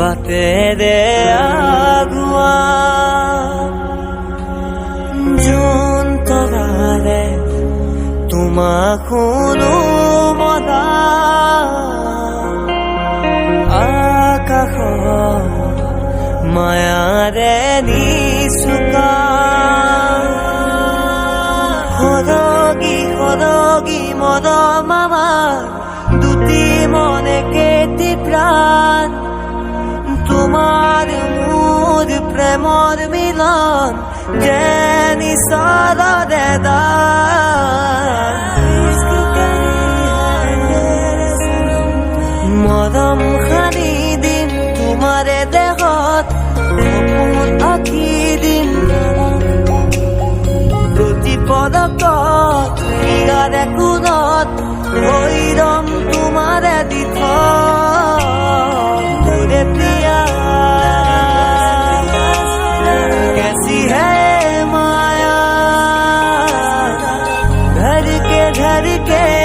বাটেৰে আগুৱা জোন তৰাৰে তোমাক শুনো মনা আকাশত মায়াৰে নিচুকা সৰগী সৰগী মৰম আমাৰ দুটি মনে কেটি প্ৰাণ তোমাৰ মোৰ প্ৰেমৰ মিলন যেন ঈশ্বৰৰে দান মৰম সানি দিম তোমাৰে দেহত সপোন আঁকি দিম প্ৰতি পদকত ইয়াৰে কোণত ভৈৰম তোমাৰে দিথ মোৰে প্ৰিয়া कैसी है माया धर के